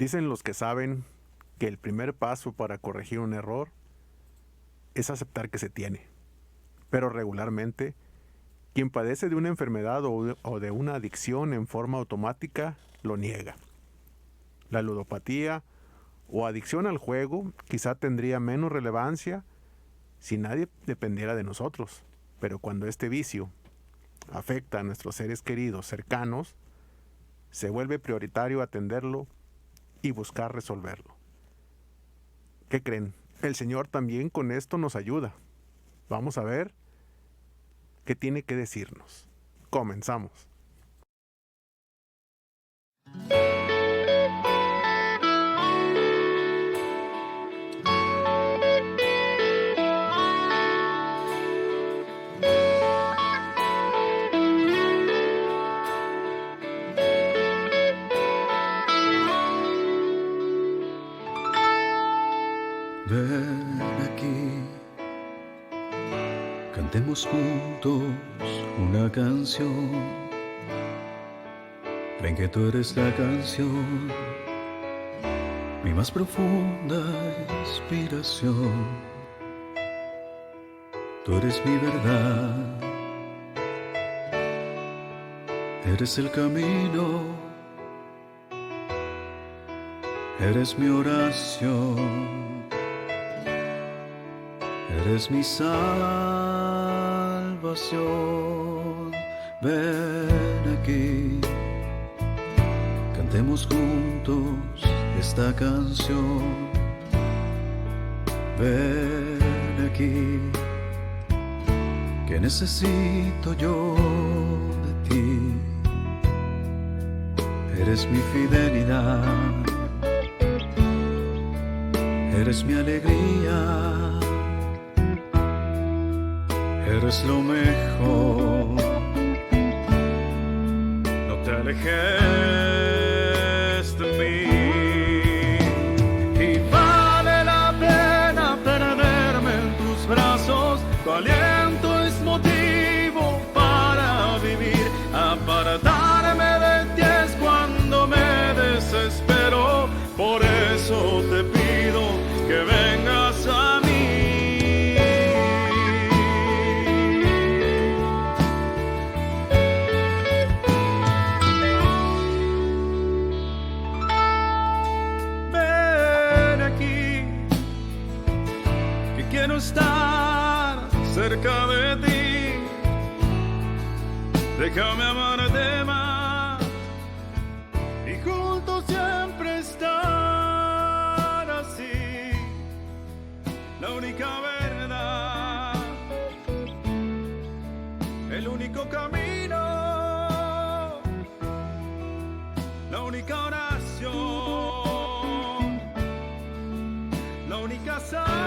Dicen los que saben que el primer paso para corregir un error es aceptar que se tiene. Pero regularmente, quien padece de una enfermedad o de una adicción en forma automática lo niega. La ludopatía o adicción al juego quizá tendría menos relevancia si nadie dependiera de nosotros. Pero cuando este vicio afecta a nuestros seres queridos cercanos, se vuelve prioritario atenderlo y buscar resolverlo. ¿Qué creen? El Señor también con esto nos ayuda. Vamos a ver qué tiene que decirnos. Comenzamos. Ven aquí, cantemos juntos una canción. Ven que tú eres la canción, mi más profunda inspiración. Tú eres mi verdad, eres el camino, eres mi oración. Eres mi salvación. Ven aquí, cantemos juntos esta canción. Ven aquí, que necesito yo de ti. Eres mi fidelidad, eres mi alegría. Eres lo mejor, no te alejes de mí. Y vale la pena perderme en tus brazos, tu aliento es motivo para vivir. Apartarme de ti es cuando me desespero, por eso te pido que vengas a mí. Estar cerca de ti, déjame amarte más y juntos siempre estar así. La única verdad, el único camino, la única oración, la única salvación.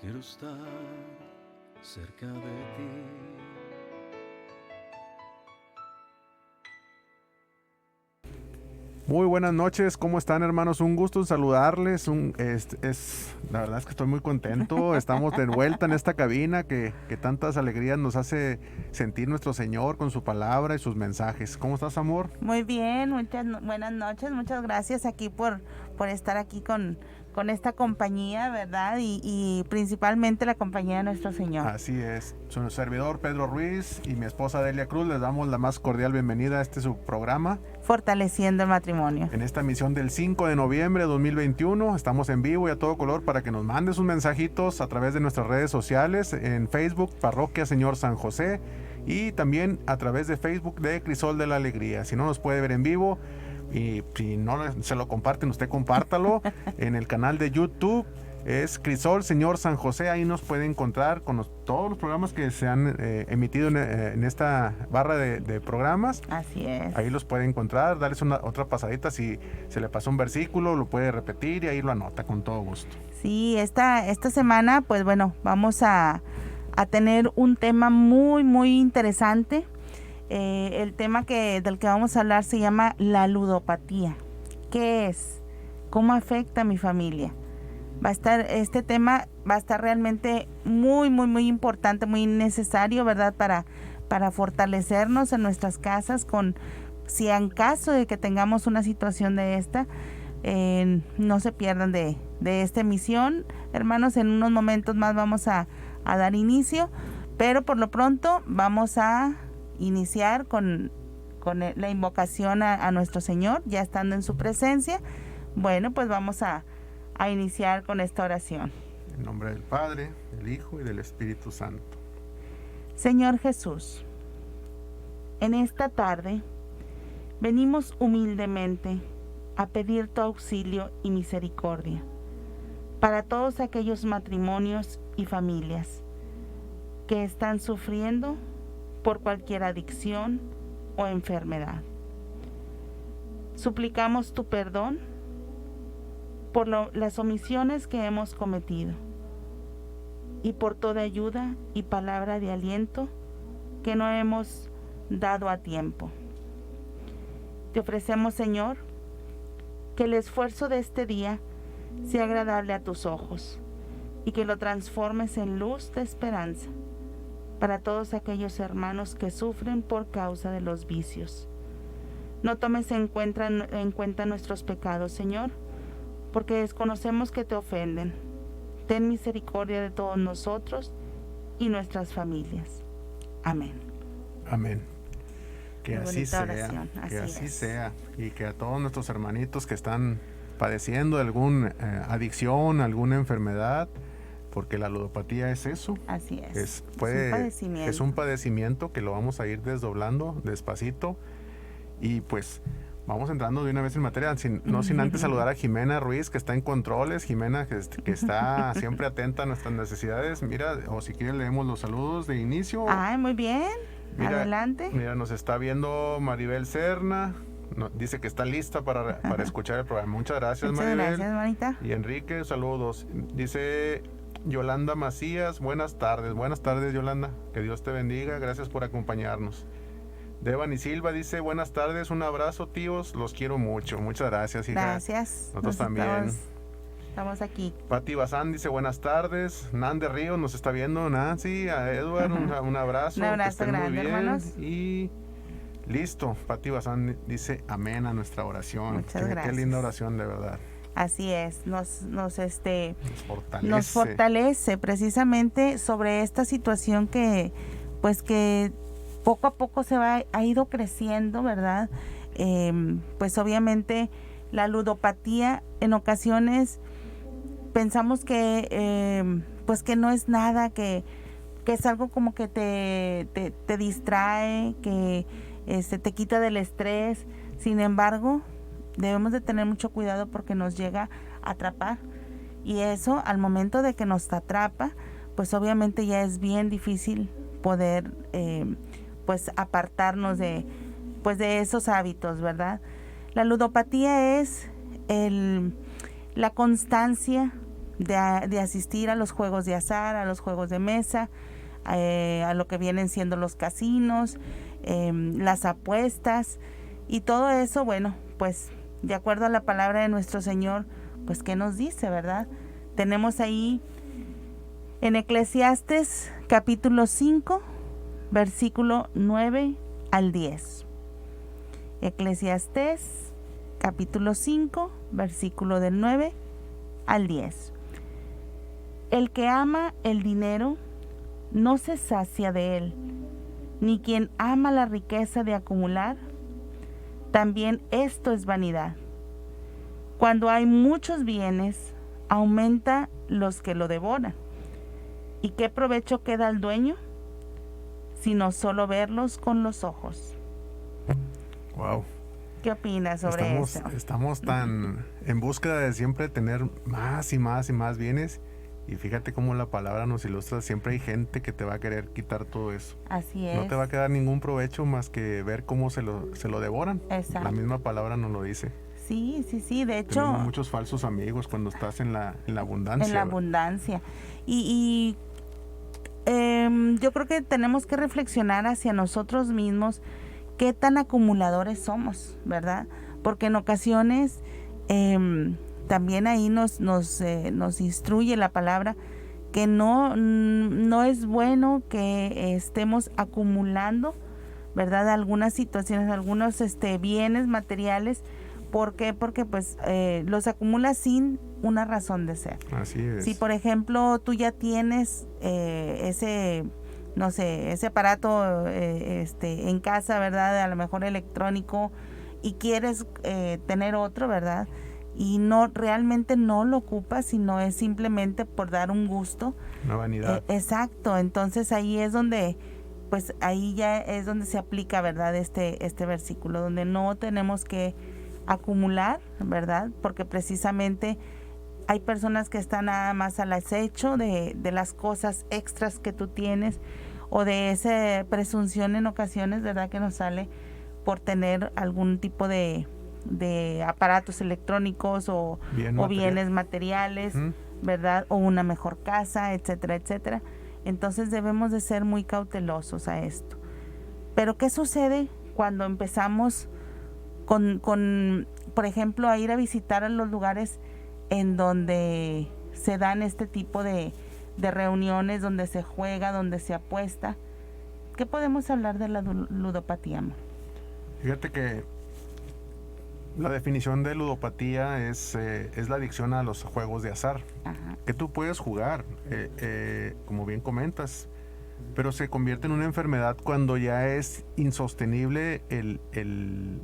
Quiero estar cerca de ti. Muy buenas noches, ¿cómo están, hermanos? Un gusto en saludarles. La verdad es que estoy muy contento. Estamos de vuelta en esta cabina que tantas alegrías nos hace sentir nuestro Señor con su palabra y sus mensajes. ¿Cómo estás, amor? Muy bien, buenas noches, muchas gracias aquí por estar aquí con esta compañía, ¿verdad? Y principalmente la compañía de nuestro Señor. Así es. Su servidor Pedro Ruiz y mi esposa Delia Cruz les damos la más cordial bienvenida a este su programa. Fortaleciendo el matrimonio. En esta emisión del 5 de noviembre de 2021 estamos en vivo y a todo color para que nos manden sus mensajitos a través de nuestras redes sociales, en Facebook, Parroquia Señor San José, y también a través de Facebook de Crisol de la Alegría. Si no nos puede ver en vivo, y si no se lo comparten, usted compártalo en el canal de YouTube. Es Crisol Señor San José. Ahí nos puede encontrar con todos los programas que se han emitido en esta barra de programas. Así es. Ahí los puede encontrar, darles otra pasadita. Si se le pasó un versículo, lo puede repetir y ahí lo anota con todo gusto. Sí, esta semana, pues bueno, vamos a tener un tema muy, muy interesante. El tema del que vamos a hablar se llama la ludopatía. ¿Qué es? ¿Cómo afecta a mi familia? Este tema va a estar realmente muy, muy, muy importante, muy necesario, ¿verdad? Para fortalecernos en nuestras casas, si en caso de que tengamos una situación de esta, no se pierdan de esta emisión. Hermanos, en unos momentos más vamos a dar inicio, pero por lo pronto vamos a iniciar con la invocación a nuestro Señor, ya estando en su presencia. Bueno, pues vamos a iniciar con esta oración. En nombre del Padre, del Hijo y del Espíritu Santo. Señor Jesús, en esta tarde venimos humildemente a pedir tu auxilio y misericordia para todos aquellos matrimonios y familias que están sufriendo por cualquier adicción o enfermedad. Suplicamos tu perdón por las omisiones que hemos cometido y por toda ayuda y palabra de aliento que no hemos dado a tiempo. Te ofrecemos, Señor, que el esfuerzo de este día sea agradable a tus ojos y que lo transformes en luz de esperanza para todos aquellos hermanos que sufren por causa de los vicios. No tomes en cuenta nuestros pecados, Señor, porque desconocemos que te ofenden. Ten misericordia de todos nosotros y nuestras familias. Amén. Amén. Que Muy así sea, oración. que así es. sea, y que a todos nuestros hermanitos que están padeciendo de alguna adicción, alguna enfermedad, porque la ludopatía es eso. Así es. Es un padecimiento que lo vamos a ir desdoblando despacito, y pues vamos entrando de una vez en materia, no sin antes saludar a Jimena Ruiz, que está en controles. Jimena, que está siempre atenta a nuestras necesidades. Mira, o si quiere leemos los saludos de inicio. Ay, muy bien. Mira, adelante. Mira, nos está viendo Maribel Serna. Dice que está lista para escuchar el programa. Muchas gracias, Muchas Maribel. gracias, manita. Y Enrique, saludos. Dice Yolanda Macías, buenas tardes. Buenas tardes, Yolanda. Que Dios te bendiga. Gracias por acompañarnos. Devani Silva dice, buenas tardes, un abrazo, tíos, los quiero mucho. Muchas gracias, hija. Gracias. Nosotros también. Estamos aquí. Pati Bazán dice, buenas tardes. Nande Ríos nos está viendo. Nancy, a Edward, un abrazo. Un abrazo grande, muy bien. hermanos. Y listo, Pati Bazán dice amén a nuestra oración. Muchas gracias. Qué linda oración, de verdad. Así es, nos fortalece. fortalece precisamente sobre esta situación que poco a poco ha ido creciendo, ¿verdad? Pues obviamente la ludopatía en ocasiones pensamos que pues que no es nada, que es algo como que te distrae, que te quita del estrés. Sin embargo, debemos de tener mucho cuidado porque nos llega a atrapar, y eso al momento de que nos atrapa, pues obviamente ya es bien difícil poder pues apartarnos de esos hábitos, ¿verdad? La ludopatía es la constancia de asistir a los juegos de azar, a los juegos de mesa, a lo que vienen siendo los casinos, las apuestas y todo eso. Bueno, pues de acuerdo a la palabra de nuestro Señor, pues ¿qué nos dice, verdad? Tenemos ahí en Eclesiastes capítulo 5, versículo 9 al 10. Eclesiastés capítulo 5, versículo del 9 al 10. El que ama el dinero no se sacia de él, ni quien ama la riqueza de acumular, también esto es vanidad. Cuando hay muchos bienes, aumenta los que lo devoran. ¿Y qué provecho queda al dueño? Sino solo verlos con los ojos. Wow. ¿Qué opinas sobre eso? Estamos tan en búsqueda de siempre tener más y más y más bienes. Y fíjate cómo la palabra nos ilustra, siempre hay gente que te va a querer quitar todo eso. Así es. No te va a quedar ningún provecho más que ver cómo se lo devoran. Exacto. La misma palabra nos lo dice. Sí, de hecho. Tenemos muchos falsos amigos cuando estás en la abundancia. En la abundancia. Y yo creo que tenemos que reflexionar hacia nosotros mismos qué tan acumuladores somos, ¿verdad? Porque en ocasiones también ahí nos instruye la palabra que no es bueno que estemos acumulando, ¿verdad? Algunas situaciones, algunos bienes materiales. ¿Por qué? Porque pues los acumulas sin una razón de ser. Así es. Si por ejemplo tú ya tienes ese aparato en casa, ¿verdad? A lo mejor electrónico, y quieres tener otro, ¿verdad? Y realmente no lo ocupas, sino es simplemente por dar un gusto. Una vanidad. Exacto. Entonces ahí es donde, pues ahí ya es donde se aplica, ¿verdad? Este versículo, donde no tenemos que acumular, ¿verdad? Porque precisamente hay personas que están nada más al acecho de las cosas extras que tú tienes, o de esa presunción en ocasiones, ¿verdad? Que nos sale por tener algún tipo de aparatos electrónicos o bienes materiales, ¿verdad? O una mejor casa, etcétera, etcétera. Entonces debemos de ser muy cautelosos a esto. Pero ¿qué sucede cuando empezamos con, por ejemplo, a ir a visitar a los lugares en donde se dan este tipo de reuniones, donde se juega, donde se apuesta? ¿Qué podemos hablar de la ludopatía, amor? Fíjate que la definición de ludopatía es la adicción a los juegos de azar. Ajá. Que tú puedes jugar, como bien comentas, pero se convierte en una enfermedad cuando ya es insostenible el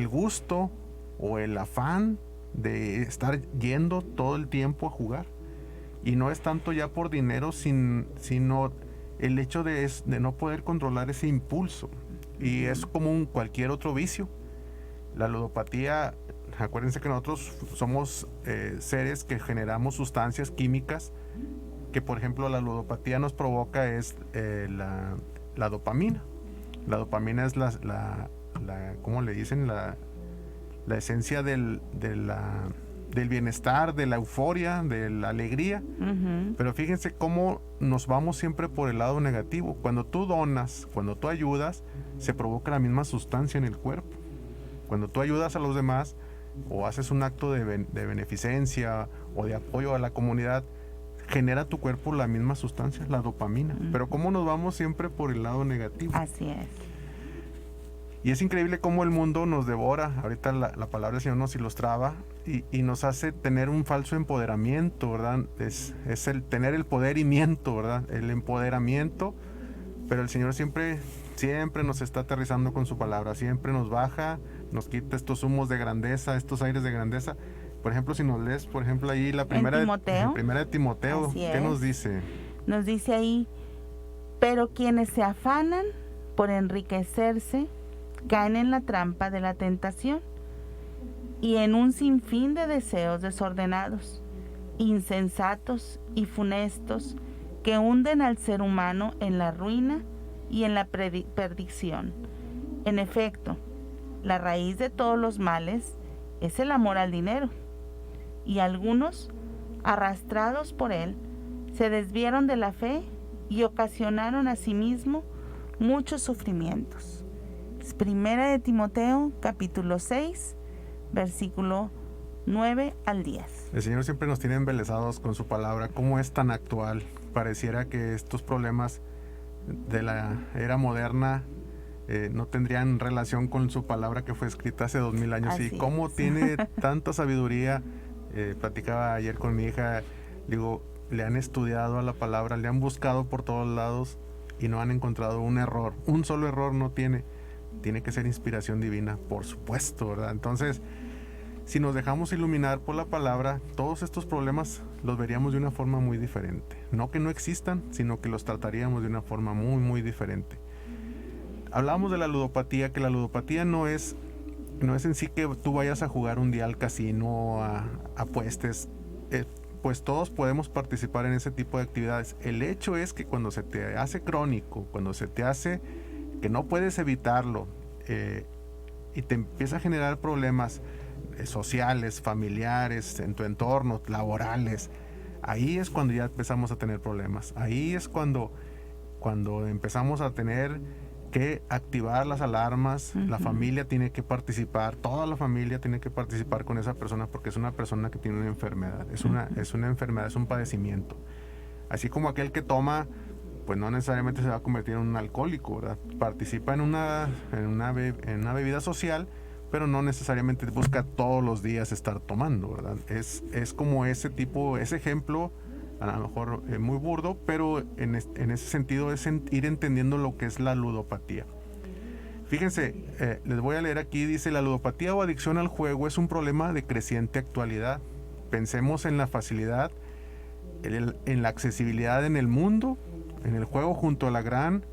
gusto o el afán de estar yendo todo el tiempo a jugar. Y no es tanto ya por dinero, sino el hecho de no poder controlar ese impulso. Y es como cualquier otro vicio. La ludopatía, acuérdense que nosotros somos seres que generamos sustancias químicas que, por ejemplo, la ludopatía nos provoca es la dopamina. La dopamina es ¿cómo le dicen? La esencia del bienestar, de la euforia, de la alegría. Uh-huh. Pero fíjense cómo nos vamos siempre por el lado negativo. Cuando tú donas, cuando tú ayudas, se provoca la misma sustancia en el cuerpo. Cuando tú ayudas a los demás o haces un acto de beneficencia o de apoyo a la comunidad, genera tu cuerpo la misma sustancia, la dopamina. Uh-huh. Pero cómo nos vamos siempre por el lado negativo. Así es. Y es increíble cómo el mundo nos devora. Ahorita la palabra del Señor nos ilustraba y nos hace tener un falso empoderamiento, ¿verdad? Es el tener el poder y miento, ¿verdad? El empoderamiento. Pero el Señor siempre nos está aterrizando con su palabra. Siempre nos baja, nos quita estos humos de grandeza, estos aires de grandeza. Por ejemplo, si nos lees, por ejemplo, ahí la primera de Timoteo, ¿qué nos dice? Nos dice ahí: pero quienes se afanan por enriquecerse caen en la trampa de la tentación y en un sinfín de deseos desordenados, insensatos y funestos, que hunden al ser humano en la ruina y en la perdición. En efecto, la raíz de todos los males es el amor al dinero, y algunos, arrastrados por él, se desviaron de la fe y ocasionaron a sí mismos muchos sufrimientos. Primera de Timoteo, capítulo 6, versículo 9 al 10. El Señor siempre nos tiene embelesados con su palabra. ¿Cómo es tan actual? Pareciera que estos problemas de la era moderna no tendrían relación con su palabra que fue escrita hace 2000 años. Así y cómo es. tiene tanta sabiduría Platicaba ayer con mi hija, digo, le han estudiado a la palabra, le han buscado por todos lados y no han encontrado un error. Un solo error no tiene. Tiene que ser inspiración divina, por supuesto, ¿verdad? Entonces, si nos dejamos iluminar por la palabra, todos estos problemas los veríamos de una forma muy diferente. No que no existan, sino que los trataríamos de una forma muy, muy diferente. Hablábamos de la ludopatía, que la ludopatía no es en sí que tú vayas a jugar un día al casino, a apuestes. Pues todos podemos participar en ese tipo de actividades. El hecho es que cuando se te hace crónico, cuando se te hace que no puedes evitarlo, y te empieza a generar problemas sociales, familiares, en tu entorno, laborales, ahí es cuando ya empezamos a tener problemas. Ahí es cuando empezamos a tener que activar las alarmas. La familia tiene que participar, toda la familia tiene que participar con esa persona, porque es una persona que tiene una enfermedad, es una enfermedad, es un padecimiento. Así como aquel que toma, pues no necesariamente se va a convertir en un alcohólico, ¿verdad? Participa en una bebida social, pero no necesariamente busca todos los días estar tomando, ¿verdad? Es como ese ejemplo, a lo mejor muy burdo, pero en ese sentido es ir entendiendo lo que es la ludopatía. Fíjense, les voy a leer aquí, dice: la ludopatía o adicción al juego es un problema de creciente actualidad. Pensemos en la facilidad, en la accesibilidad en el mundo, en el juego, junto a la gran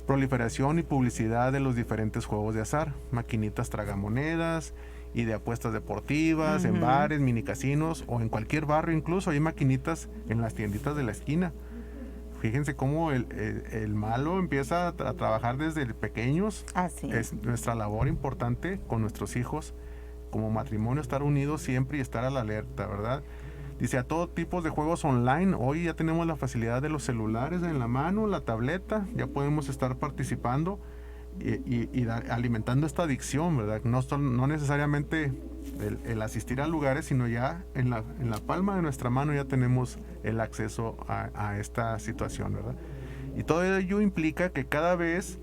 proliferación y publicidad de los diferentes juegos de azar, maquinitas tragamonedas y de apuestas deportivas, en bares, minicasinos o en cualquier barrio. Incluso hay maquinitas en las tienditas de la esquina. Fíjense cómo el malo empieza a trabajar desde pequeños. Así es nuestra labor importante con nuestros hijos, como matrimonio, estar unidos siempre y estar a la alerta, ¿verdad? Dice: a todo tipo de juegos online. Hoy ya tenemos la facilidad de los celulares en la mano, la tableta, ya podemos estar participando y alimentando esta adicción, ¿verdad? No necesariamente el asistir a lugares, sino ya en la palma de nuestra mano ya tenemos el acceso a esta situación, ¿verdad? Y todo ello implica que cada vez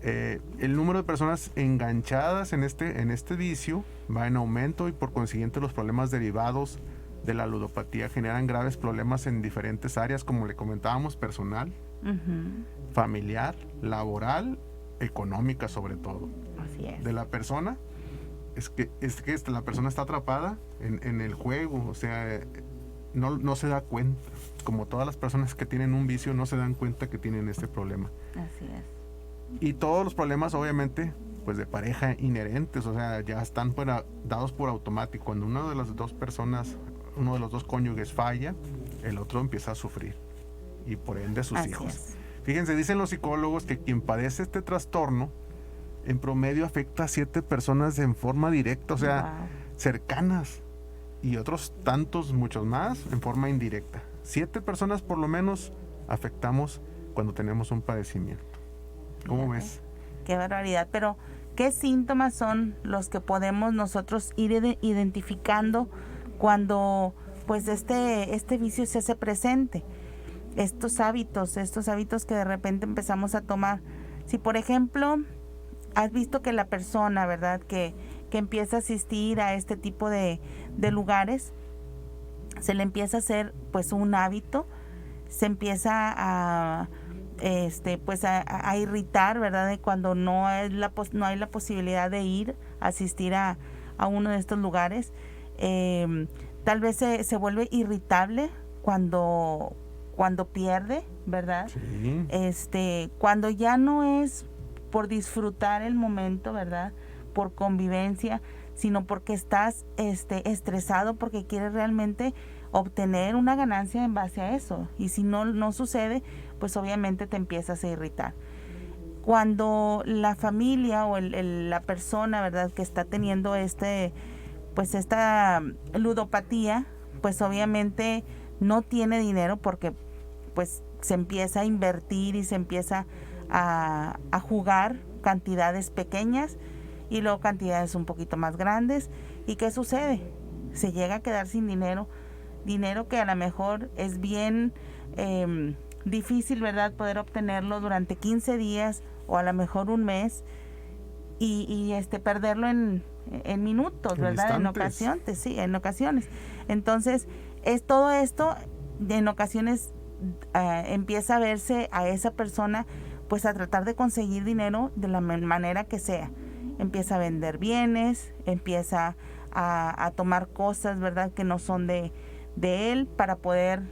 el número de personas enganchadas en este vicio va en aumento, y por consiguiente los problemas derivados de la ludopatía generan graves problemas en diferentes áreas, como le comentábamos: personal, familiar, laboral, económica sobre todo. Así es. De la persona, es que la persona está atrapada en el juego, o sea, no se da cuenta. Como todas las personas que tienen un vicio no se dan cuenta que tienen este problema. Así es. Y todos los problemas, obviamente, pues de pareja inherentes, o sea, ya están dados por automático. Cuando una de las dos personas, uno de los dos cónyuges falla, el otro empieza a sufrir, y por ende sus Así hijos. es. Fíjense, dicen los psicólogos que quien padece este trastorno, en promedio afecta a 7 personas en forma directa, o sea, cercanas, y otros tantos, muchos más, en forma indirecta. 7 personas por lo menos afectamos cuando tenemos un padecimiento. ¿Cómo ves? Qué barbaridad. Pero, ¿qué síntomas son los que podemos nosotros ir identificando cuando pues este vicio se hace presente? Estos hábitos que de repente empezamos a tomar. Si, por ejemplo, has visto que la persona, ¿verdad?, que empieza a asistir a este tipo de lugares, se le empieza a hacer pues un hábito, se empieza a irritar, ¿verdad?, de cuando no hay la posibilidad de ir a asistir a uno de estos lugares. Tal vez se vuelve irritable cuando pierde, ¿verdad? Sí. Cuando ya no es por disfrutar el momento, ¿verdad?, por convivencia, sino porque estás estresado, porque quieres realmente obtener una ganancia en base a eso. Y si no sucede, pues obviamente te empiezas a irritar. Cuando la familia o la persona, ¿verdad?, que está teniendo esta ludopatía, pues obviamente no tiene dinero, porque pues se empieza a invertir y se empieza a jugar cantidades pequeñas y luego cantidades un poquito más grandes. ¿Y qué sucede? Se llega a quedar sin dinero que a lo mejor es bien difícil, ¿verdad?, poder obtenerlo durante 15 días o a lo mejor un mes, y perderlo en en minutos, En ¿verdad? instantes. En ocasiones. Entonces, es todo esto, en ocasiones empieza a verse a esa persona, pues a tratar de conseguir dinero de la manera que sea. Empieza a vender bienes, empieza a tomar cosas, ¿verdad?, que no son de él para poder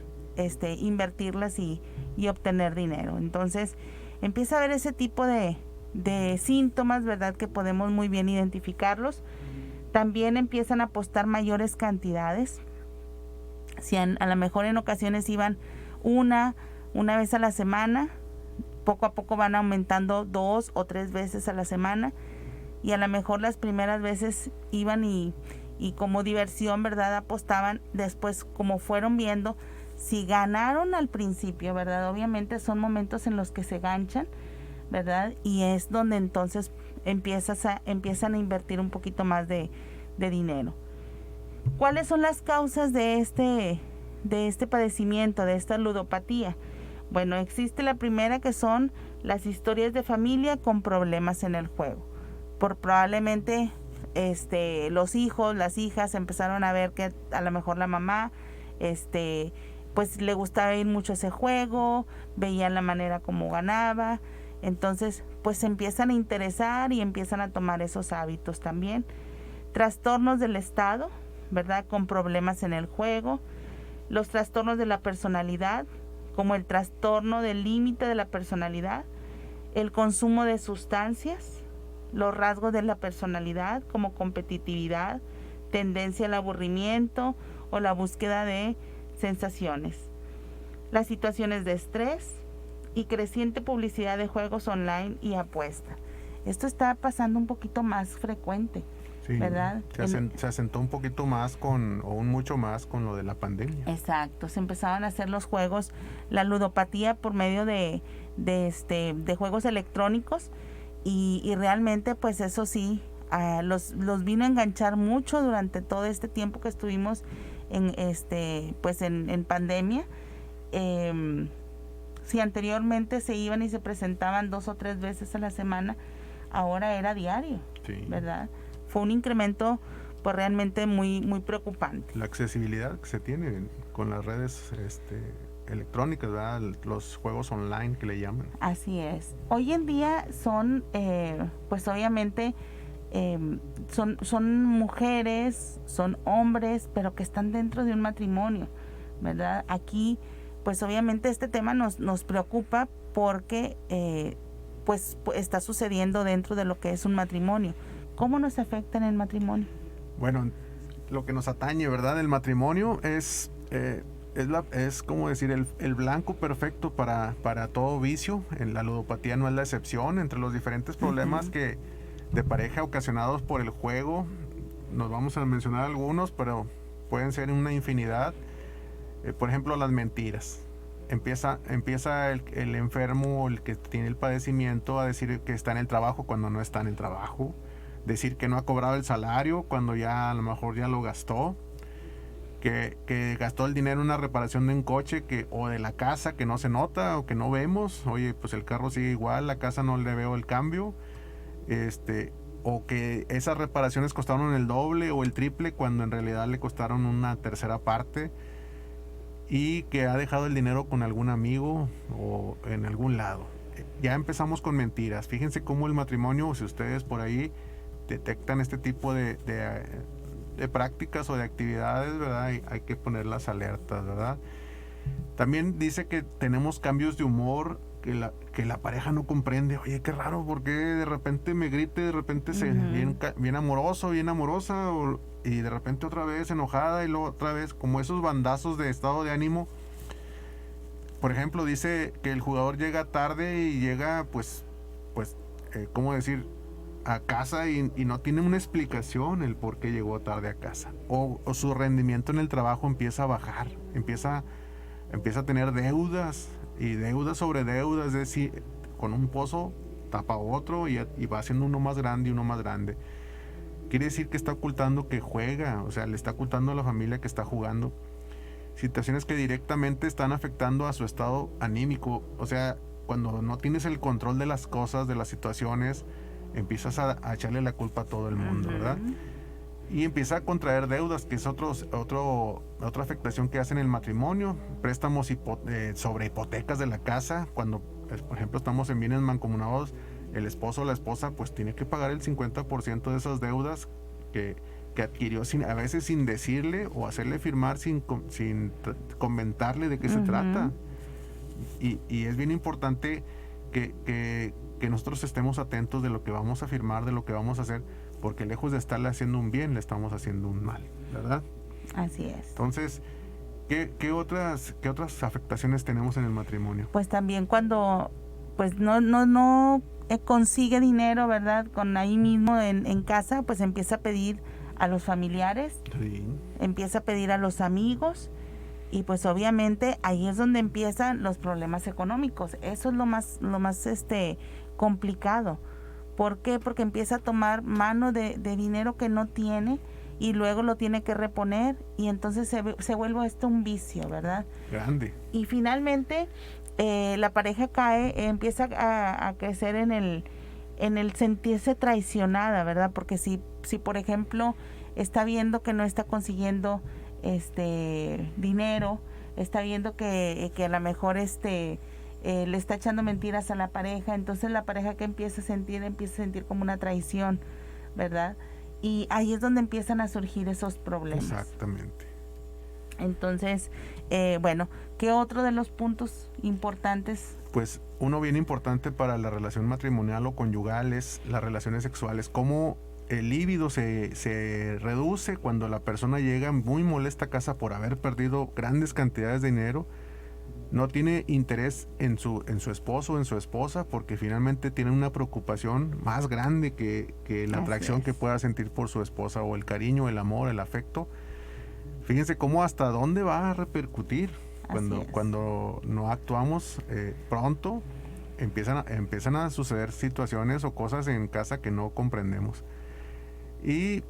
invertirlas y obtener dinero. Entonces, empieza a ver ese tipo de síntomas, ¿verdad?, que podemos muy bien identificarlos. También empiezan a apostar mayores cantidades. Si a lo mejor en ocasiones iban una vez a la semana, poco a poco van aumentando 2 o 3 veces a la semana, y a lo mejor las primeras veces iban y como diversión, ¿verdad?, apostaban. Después, como fueron viendo, si ganaron al principio, ¿verdad?, obviamente son momentos en los que se ganchan, ¿verdad?, y es donde entonces empiezan a invertir un poquito más de dinero. ¿Cuáles son las causas de este padecimiento, de esta ludopatía? Bueno, existe la primera, que son las historias de familia con problemas en el juego. Probablemente los hijos, las hijas empezaron a ver que a lo mejor la mamá pues le gustaba ir mucho ese juego, veían la manera como ganaba, entonces pues se empiezan a interesar y empiezan a tomar esos hábitos también. Trastornos del estado, ¿verdad?, con problemas en el juego. Los trastornos de la personalidad, como el trastorno del límite de la personalidad, el consumo de sustancias, los rasgos de la personalidad como competitividad, tendencia al aburrimiento o la búsqueda de sensaciones, las situaciones de estrés y creciente publicidad de juegos online y apuesta. Esto está pasando un poquito más frecuente, Sí, ¿verdad? Se asentó un poquito más mucho más con lo de la pandemia. Exacto, se empezaban a hacer los juegos, la ludopatía por medio de juegos electrónicos, y realmente pues eso sí, los vino a enganchar mucho durante todo este tiempo que estuvimos en pandemia. Si anteriormente se iban y se presentaban 2 o 3 veces a la semana, ahora era diario, Sí. ¿verdad? Fue un incremento pues realmente muy, muy preocupante. La accesibilidad que se tiene con las redes electrónicas, ¿verdad?, los juegos online que le llaman. Así es. Hoy en día son, pues obviamente, son mujeres, son hombres, pero que están dentro de un matrimonio, ¿verdad? Aquí, pues obviamente este tema nos preocupa porque pues está sucediendo dentro de lo que es un matrimonio. ¿Cómo nos afecta en el matrimonio? Bueno, lo que nos atañe, ¿verdad?, el matrimonio es como decir el blanco perfecto para todo vicio. En la ludopatía no es la excepción. Entre los diferentes problemas de pareja ocasionados por el juego, nos vamos a mencionar algunos, pero pueden ser una infinidad. Por ejemplo, las mentiras. Empieza el enfermo, el que tiene el padecimiento, a decir que está en el trabajo cuando no está en el trabajo. Decir que no ha cobrado el salario cuando ya a lo mejor ya lo gastó. Que gastó el dinero en una reparación de un coche o de la casa que no se nota o que no vemos. Oye, pues el carro sigue igual, la casa no le veo el cambio. O que esas reparaciones costaron el doble o el triple cuando en realidad le costaron una tercera parte. Y que ha dejado el dinero con algún amigo o en algún lado. Ya empezamos con mentiras. Fíjense cómo el matrimonio, si ustedes por ahí detectan este tipo de prácticas o de actividades, ¿verdad?, hay que ponerlas alertas, ¿verdad? También dice que tenemos cambios de humor que la pareja no comprende. Oye, qué raro, ¿por qué de repente me grite, de repente bien amoroso, bien amorosa, y de repente otra vez enojada, y luego otra vez, como esos bandazos de estado de ánimo? Por ejemplo, dice que el jugador llega tarde y llega, ¿cómo decir?, a casa y no tiene una explicación el por qué llegó tarde a casa. O su rendimiento en el trabajo empieza a bajar, empieza a tener deudas y deudas sobre deudas, es decir, con un pozo tapa otro y va haciendo uno más grande y uno más grande. Quiere decir que está ocultando que juega, o sea, le está ocultando a la familia que está jugando. Situaciones que directamente están afectando a su estado anímico. O sea, cuando no tienes el control de las cosas, de las situaciones, empiezas a echarle la culpa a todo el mundo, ¿verdad? Y empieza a contraer deudas, que es otra afectación que hace en el matrimonio, préstamos sobre hipotecas de la casa. Cuando, por ejemplo, estamos en bienes mancomunados, el esposo o la esposa pues tiene que pagar el 50% de esas deudas que adquirió a veces sin decirle o hacerle firmar sin comentarle de qué se trata. Y es bien importante que nosotros estemos atentos de lo que vamos a firmar, de lo que vamos a hacer, porque lejos de estarle haciendo un bien, le estamos haciendo un mal, ¿verdad? Así es. Entonces, ¿qué otras afectaciones tenemos en el matrimonio? Pues también cuando pues no consigue dinero, ¿verdad? Con ahí mismo en casa, pues empieza a pedir a los familiares, Sí. empieza a pedir a los amigos, y pues obviamente ahí es donde empiezan los problemas económicos. Eso es lo más complicado. ¿Por qué? Porque empieza a tomar mano de dinero que no tiene y luego lo tiene que reponer, y entonces se vuelve esto un vicio, ¿verdad? Grande. Y finalmente la pareja empieza a crecer en el sentirse traicionada, ¿verdad? Porque si por ejemplo está viendo que no está consiguiendo dinero, está viendo que a lo mejor le está echando mentiras a la pareja, entonces la pareja que empieza a sentir como una traición, ¿verdad? Y ahí es donde empiezan a surgir esos problemas. Exactamente. Entonces, bueno, ¿qué otro de los puntos importantes? Pues uno bien importante para la relación matrimonial o conyugal es las relaciones sexuales. Cómo el líbido se reduce cuando la persona llega muy molesta a casa por haber perdido grandes cantidades de dinero. No tiene interés en su esposo o en su esposa, porque finalmente tiene una preocupación más grande que la atracción que pueda sentir por su esposa, o el cariño, el amor, el afecto. Fíjense cómo hasta dónde va a repercutir cuando no actuamos pronto. Empiezan a suceder situaciones o cosas en casa que no comprendemos. Y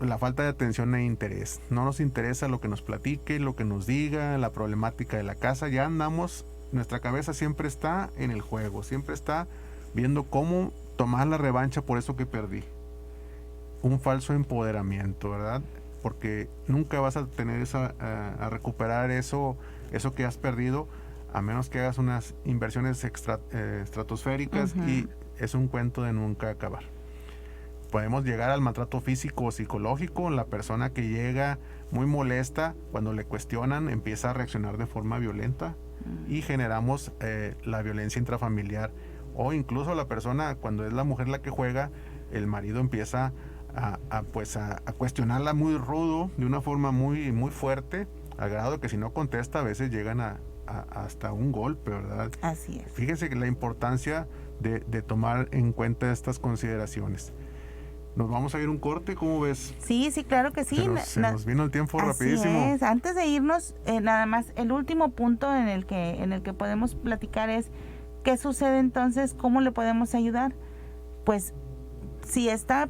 la falta de atención e interés. No nos interesa lo que nos platique, lo que nos diga, la problemática de la casa. Ya andamos, nuestra cabeza siempre está en el juego, siempre está viendo cómo tomar la revancha por eso que perdí. Un falso empoderamiento, ¿verdad? Porque nunca vas a tener a recuperar eso que has perdido, a menos que hagas unas inversiones estratosféricas, y es un cuento de nunca acabar. Podemos llegar al maltrato físico o psicológico. La persona que llega muy molesta, cuando le cuestionan, empieza a reaccionar de forma violenta, y generamos la violencia intrafamiliar. O incluso la persona, cuando es la mujer la que juega, el marido empieza a cuestionarla muy rudo, de una forma muy, muy fuerte, al grado de que si no contesta a veces llegan hasta un golpe, ¿verdad? Así es. Fíjense que la importancia de tomar en cuenta estas consideraciones. Nos vamos a ir un corte, ¿cómo ves? Sí, claro que sí. Se nos vino el tiempo rapidísimo. Así es. Antes de irnos, nada más, el último punto en el que podemos platicar es ¿qué sucede entonces? ¿Cómo le podemos ayudar? Pues si está,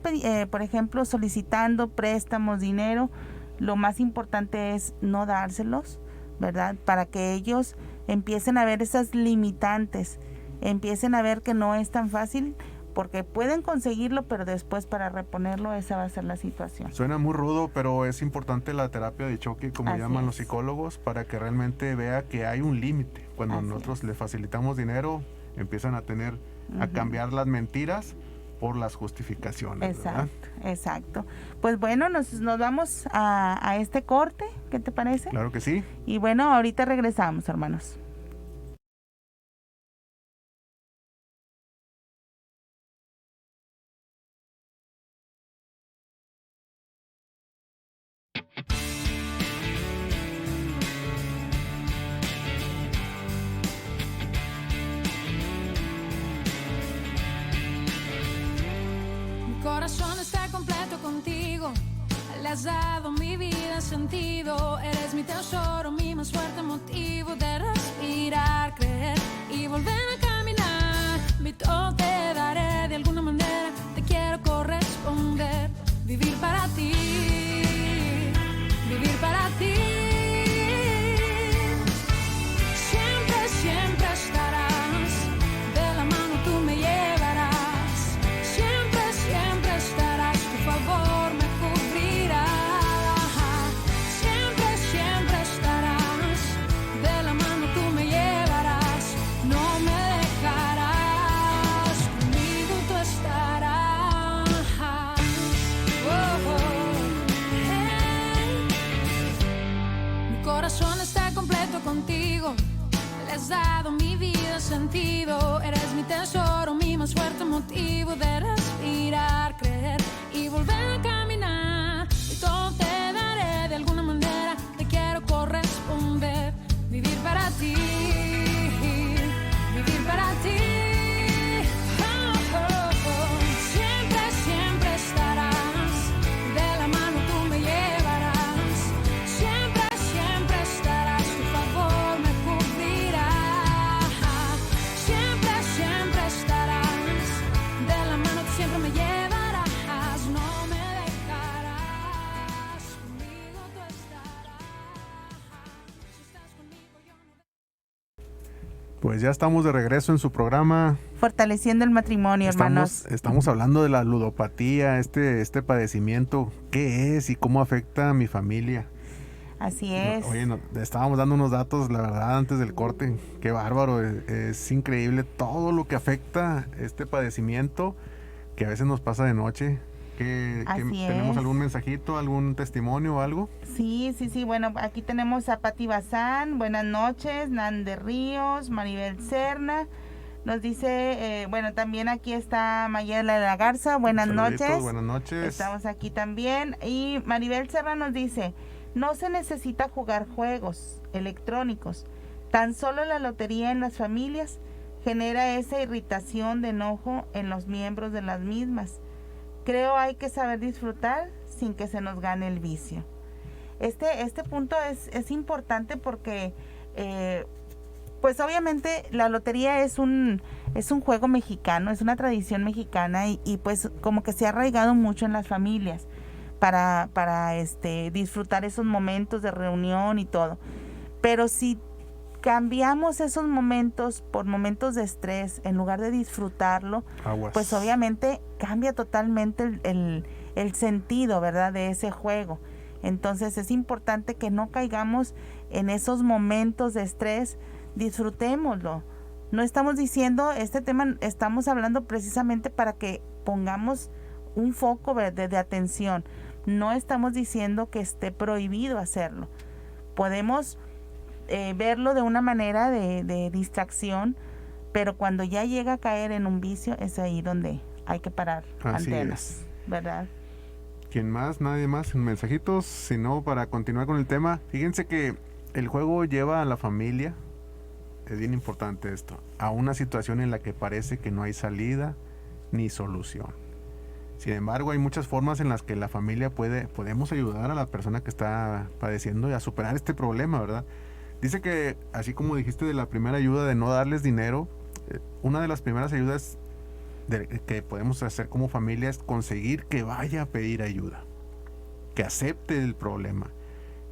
por ejemplo, solicitando préstamos, dinero, lo más importante es no dárselos, ¿verdad? Para que ellos empiecen a ver esas limitantes, empiecen a ver que no es tan fácil, porque pueden conseguirlo, pero después para reponerlo esa va a ser la situación. Suena muy rudo, pero es importante la terapia de choque, como llaman los psicólogos, para que realmente vea que hay un límite. Cuando nosotros le facilitamos dinero, empiezan a cambiar las mentiras por las justificaciones. Exacto, ¿verdad? exacto. Pues bueno, nos vamos a este corte, ¿qué te parece? Claro que sí. Y bueno, ahorita regresamos, hermanos. Mi corazón está completo contigo, le has dado mi vida sentido, eres mi tesoro, mi más fuerte motivo de respirar, creer y volver a caminar. Mi todo te daré de alguna manera, te quiero corresponder, vivir para ti, vivir para ti. Siempre, siempre estarás, de la mano tú me llevarás. Siempre, Pues ya estamos de regreso en su programa. Fortaleciendo el matrimonio, hermanos. Estamos hablando de la ludopatía, este padecimiento, qué es y cómo afecta a mi familia. Así es. Oye, estábamos dando unos datos, la verdad, antes del corte. Qué bárbaro, es increíble todo lo que afecta este padecimiento que a veces nos pasa de noche. ¿Tenemos algún mensajito, algún testimonio o algo? Sí. Bueno, aquí tenemos a Pati Bazán. Buenas noches. Nan de Ríos, Maribel Serna. Nos dice, bueno, también aquí está Mayela de la Garza. Buenas noches. Buenas noches. Estamos aquí también. Y Maribel Serna nos dice, no se necesita jugar juegos electrónicos. Tan solo la lotería en las familias genera esa irritación de enojo en los miembros de las mismas. Creo hay que saber disfrutar sin que se nos gane el vicio. Este punto es importante porque, pues obviamente la lotería es un juego mexicano, es una tradición mexicana y pues como que se ha arraigado mucho en las familias para disfrutar esos momentos de reunión y todo. Pero si cambiamos esos momentos por momentos de estrés en lugar de disfrutarlo, pues obviamente cambia totalmente el sentido, ¿verdad?, de ese juego. Entonces es importante que no caigamos en esos momentos de estrés, disfrutémoslo. No estamos diciendo, este tema estamos hablando precisamente para que pongamos un foco de atención. No estamos diciendo que esté prohibido hacerlo. Podemos verlo de una manera de distracción, pero cuando ya llega a caer en un vicio es ahí donde hay que parar antenas, ¿verdad? ¿Quién más? Nadie más en mensajitos, sino para continuar con el tema. Fíjense que el juego lleva a la familia, es bien importante esto, a una situación en la que parece que no hay salida ni solución. Sin embargo, hay muchas formas en las que la familia podemos ayudar a la persona que está padeciendo y a superar este problema, ¿verdad? Dice que, así como dijiste de la primera ayuda de no darles dinero, una de las primeras ayudas que podemos hacer como familia es conseguir que vaya a pedir ayuda, que acepte el problema,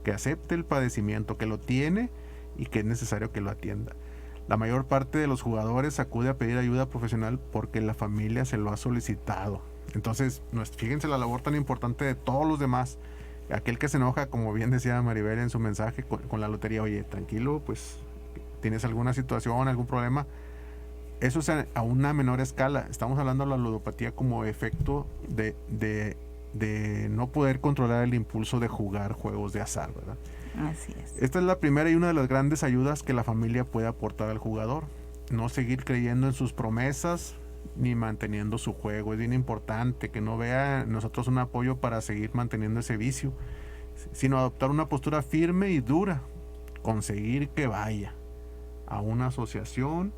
que acepte el padecimiento, que lo tiene y que es necesario que lo atienda. La mayor parte de los jugadores acude a pedir ayuda profesional porque la familia se lo ha solicitado. Entonces, fíjense la labor tan importante de todos los demás. Aquel que se enoja, como bien decía Maribel en su mensaje con la lotería, oye, tranquilo, pues tienes alguna situación, algún problema. Eso es a una menor escala. Estamos hablando de la ludopatía como efecto de no poder controlar el impulso de jugar juegos de azar, ¿verdad? Así es. Esta es la primera y una de las grandes ayudas que la familia puede aportar al jugador. No seguir creyendo en sus promesas ni manteniendo su juego. Es bien importante que no vea en nosotros un apoyo para seguir manteniendo ese vicio, sino adoptar una postura firme y dura, conseguir que vaya a una asociación,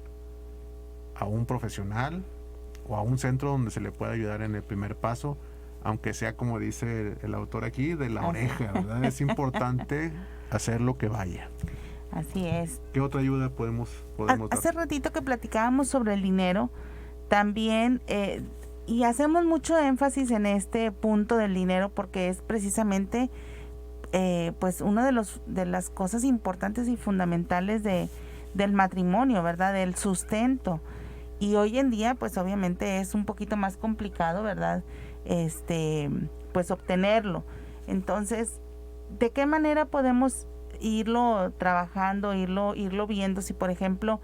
a un profesional o a un centro donde se le pueda ayudar en el primer paso, aunque sea, como dice el autor aquí, de la oreja, ¿verdad? Es importante hacer lo que vaya. Así es. ¿Qué otra ayuda podemos dar? Hace ratito que platicábamos sobre el dinero, también, y hacemos mucho énfasis en este punto del dinero porque es precisamente pues una de las cosas importantes y fundamentales del matrimonio, ¿verdad? Del sustento. Y hoy en día, pues obviamente es un poquito más complicado, ¿verdad? Pues obtenerlo. Entonces, ¿de qué manera podemos irlo trabajando, irlo viendo? Si, por ejemplo,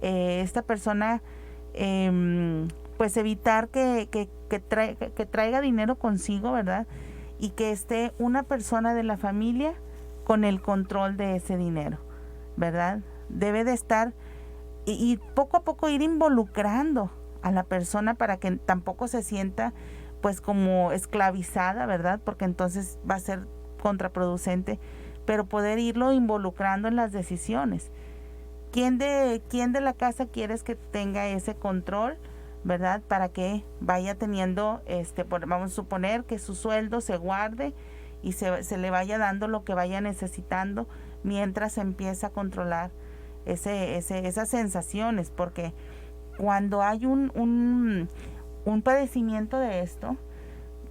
esta persona, pues evitar que traiga dinero consigo, ¿verdad? Y que esté una persona de la familia con el control de ese dinero, ¿verdad? Debe de estar y poco a poco ir involucrando a la persona para que tampoco se sienta pues como esclavizada, ¿verdad? Porque entonces va a ser contraproducente, pero poder irlo involucrando en las decisiones. ¿Quién de la casa quieres que tenga ese control, verdad? Para que vaya teniendo, vamos a suponer que su sueldo se guarde y se le vaya dando lo que vaya necesitando mientras empieza a controlar esas sensaciones, porque cuando hay un padecimiento de esto,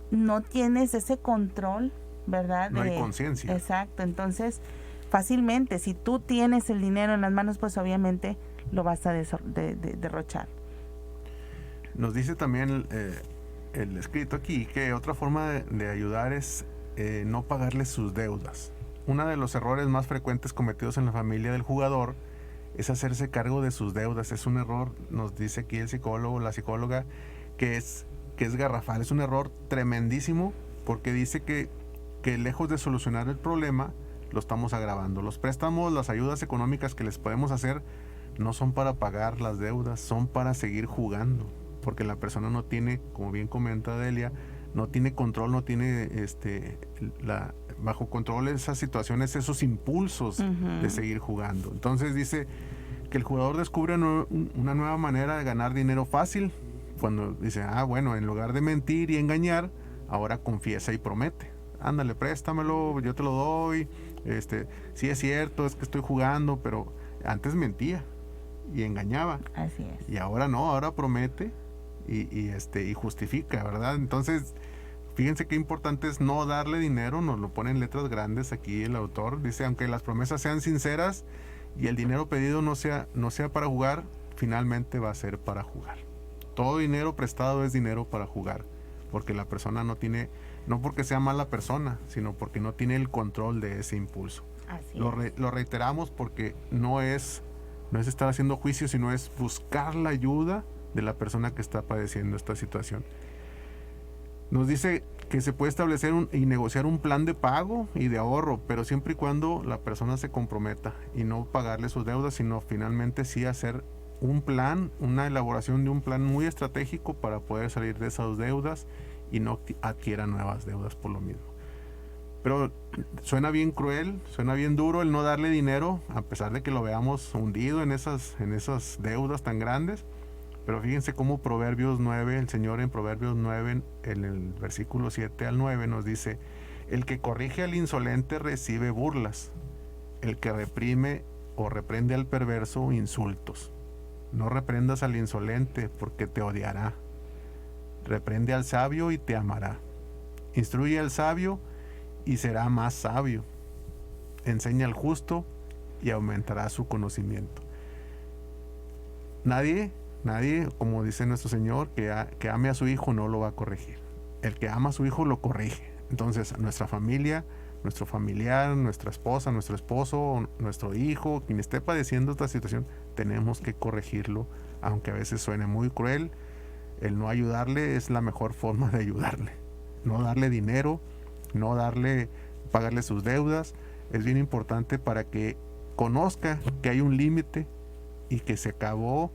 no tienes ese control, ¿verdad? No hay conciencia. Exacto, entonces fácilmente, si tú tienes el dinero en las manos, pues obviamente lo vas a derrochar. Nos dice también el escrito aquí que otra forma de ayudar es no pagarle sus deudas. Uno de los errores más frecuentes cometidos en la familia del jugador es hacerse cargo de sus deudas. Es un error, nos dice aquí el psicólogo, la psicóloga, que es garrafal. Es un error tremendísimo porque dice que lejos de solucionar el problema, lo estamos agravando. Los préstamos, las ayudas económicas que les podemos hacer no son para pagar las deudas, son para seguir jugando. Porque la persona no tiene, como bien comenta Delia, no tiene control, no tiene bajo control esas situaciones, esos impulsos de seguir jugando. Entonces dice que el jugador descubre una nueva manera de ganar dinero fácil cuando dice, bueno, en lugar de mentir y engañar, ahora confiesa y promete. Ándale, préstamelo, yo te lo doy, sí es cierto, es que estoy jugando, pero antes mentía y engañaba. Así es. Y ahora no, ahora promete y justifica, ¿verdad? Entonces, fíjense qué importante es no darle dinero, nos lo pone en letras grandes aquí el autor, dice, aunque las promesas sean sinceras y el dinero pedido no sea para jugar, finalmente va a ser para jugar. Todo dinero prestado es dinero para jugar, porque la persona no porque sea mala persona, sino porque no tiene el control de ese impulso. Así Lo reiteramos porque no es estar haciendo juicio, sino es buscar la ayuda de la persona que está padeciendo esta situación. Nos dice que se puede establecer y negociar un plan de pago y de ahorro, pero siempre y cuando la persona se comprometa y no pagarle sus deudas, sino finalmente sí hacer un plan, una elaboración de un plan muy estratégico para poder salir de esas deudas y no adquiera nuevas deudas por lo mismo. Pero suena bien cruel, suena bien duro el no darle dinero, a pesar de que lo veamos hundido en esas deudas tan grandes. Pero fíjense cómo Proverbios 9, el Señor en Proverbios 9, en el versículo 7 al 9 nos dice, el que corrige al insolente recibe burlas, el que reprime o reprende al perverso insultos. No reprendas al insolente porque te odiará. Reprende al sabio y te amará. Instruye al sabio y será más sabio. Enseña al justo y aumentará su conocimiento. Nadie, como dice nuestro Señor, que ame a su hijo no lo va a corregir. El que ama a su hijo lo corrige. Entonces, nuestra familia, nuestro familiar, nuestra esposa, nuestro esposo, nuestro hijo, quien esté padeciendo esta situación, tenemos que corregirlo, aunque a veces suene muy cruel. El no ayudarle es la mejor forma de ayudarle. No darle dinero, no pagarle sus deudas. Es bien importante para que conozca que hay un límite y que se acabó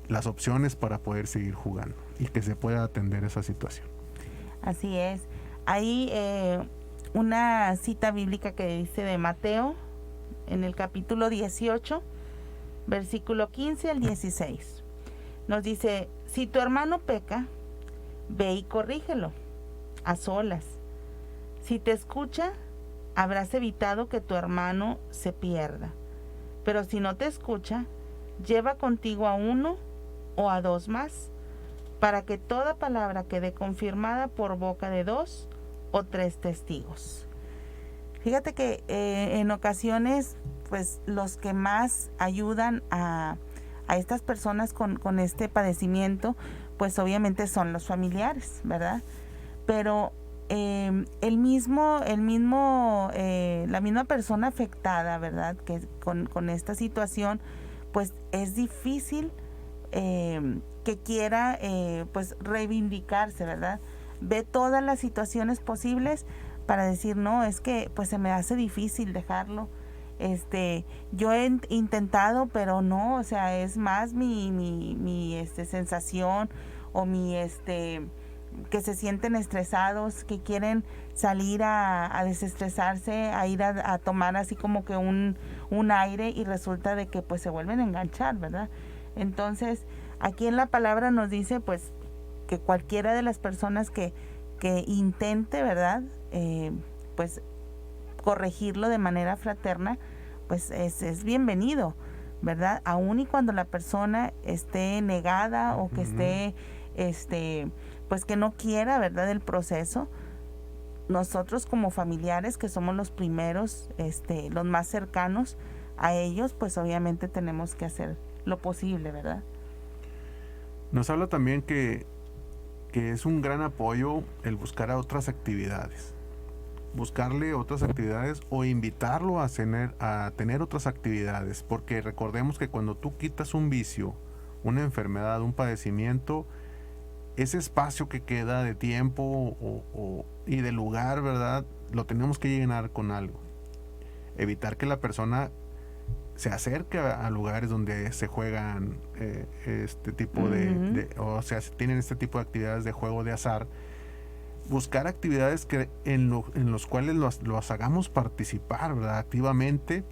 las opciones para poder seguir jugando y que se pueda atender esa situación. Así es. Hay una cita bíblica que dice de Mateo en el capítulo 18, versículo 15 al 16. Nos dice, si tu hermano peca, ve y corrígelo a solas. Si te escucha, habrás evitado que tu hermano se pierda. Pero si no te escucha, lleva contigo a uno o a dos más, para que toda palabra quede confirmada por boca de 2 o 3 testigos. Fíjate que en ocasiones, pues los que más ayudan a estas personas con este padecimiento, pues obviamente son los familiares, ¿verdad? Pero la misma persona afectada, ¿verdad? Que con esta situación, pues es difícil que quiera pues reivindicarse, ¿verdad? Ve todas las situaciones posibles para decir, no, es que pues se me hace difícil dejarlo. Yo he intentado, pero no, o sea, es más mi sensación o que se sienten estresados, que quieren salir a desestresarse, a ir a tomar así como que un aire, y resulta de que pues se vuelven a enganchar, ¿verdad? Entonces, aquí en la palabra nos dice pues que cualquiera de las personas que intente, ¿verdad? Pues corregirlo de manera fraterna, pues es bienvenido, ¿verdad? Aún y cuando la persona esté negada o que esté, pues que no quiera, ¿verdad? El proceso. Nosotros como familiares, que somos los primeros, los más cercanos a ellos, pues obviamente tenemos que hacer lo posible, ¿verdad? Nos habla también que es un gran apoyo el buscar a otras actividades. Buscarle otras actividades o invitarlo a tener otras actividades, porque recordemos que cuando tú quitas un vicio, una enfermedad, un padecimiento, ese espacio que queda de tiempo y de lugar, ¿verdad? Lo tenemos que llenar con algo. Evitar que la persona se acerque a lugares donde se juegan este tipo o sea, tienen este tipo de actividades de juego de azar. Buscar actividades en los cuales los hagamos participar, ¿verdad? Activamente,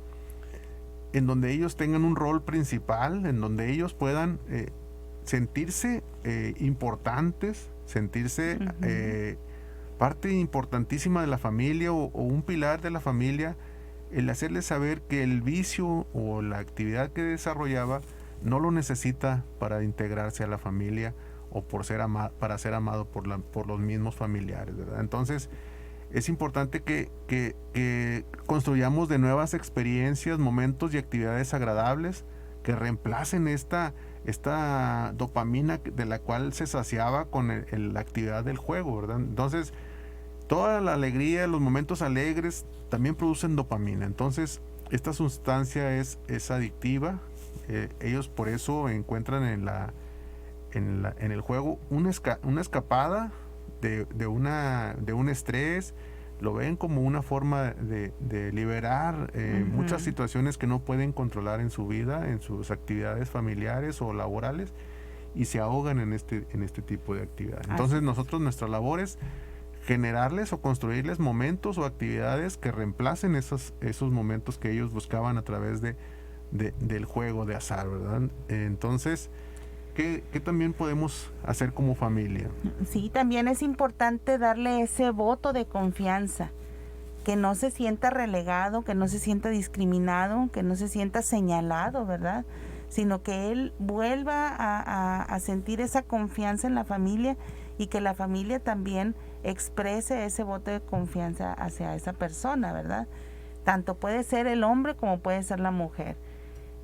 en donde ellos tengan un rol principal, en donde ellos puedan sentirse importantes, sentirse parte importantísima de la familia o un pilar de la familia, el hacerles saber que el vicio o la actividad que desarrollaba no lo necesita para integrarse a la familia o para ser amado por los mismos familiares, ¿verdad? Entonces es importante que construyamos de nuevas experiencias, momentos y actividades agradables que reemplacen esta dopamina de la cual se saciaba con la actividad del juego, ¿verdad? Entonces toda la alegría, los momentos alegres también producen dopamina. Entonces esta sustancia es adictiva. Ellos por eso encuentran en el juego una escapada de un estrés. Lo ven como una forma de liberar muchas situaciones que no pueden controlar en su vida, en sus actividades familiares o laborales, y se ahogan en este tipo de actividades. Entonces nosotros, nuestra labor es generarles o construirles momentos o actividades que reemplacen esos momentos que ellos buscaban a través del juego de azar, ¿verdad? Entonces, ¿qué también podemos hacer como familia? Sí, también es importante darle ese voto de confianza, que no se sienta relegado, que no se sienta discriminado, que no se sienta señalado, ¿verdad? Sino que él vuelva a sentir esa confianza en la familia y que la familia también exprese ese voto de confianza hacia esa persona, ¿verdad? Tanto puede ser el hombre como puede ser la mujer.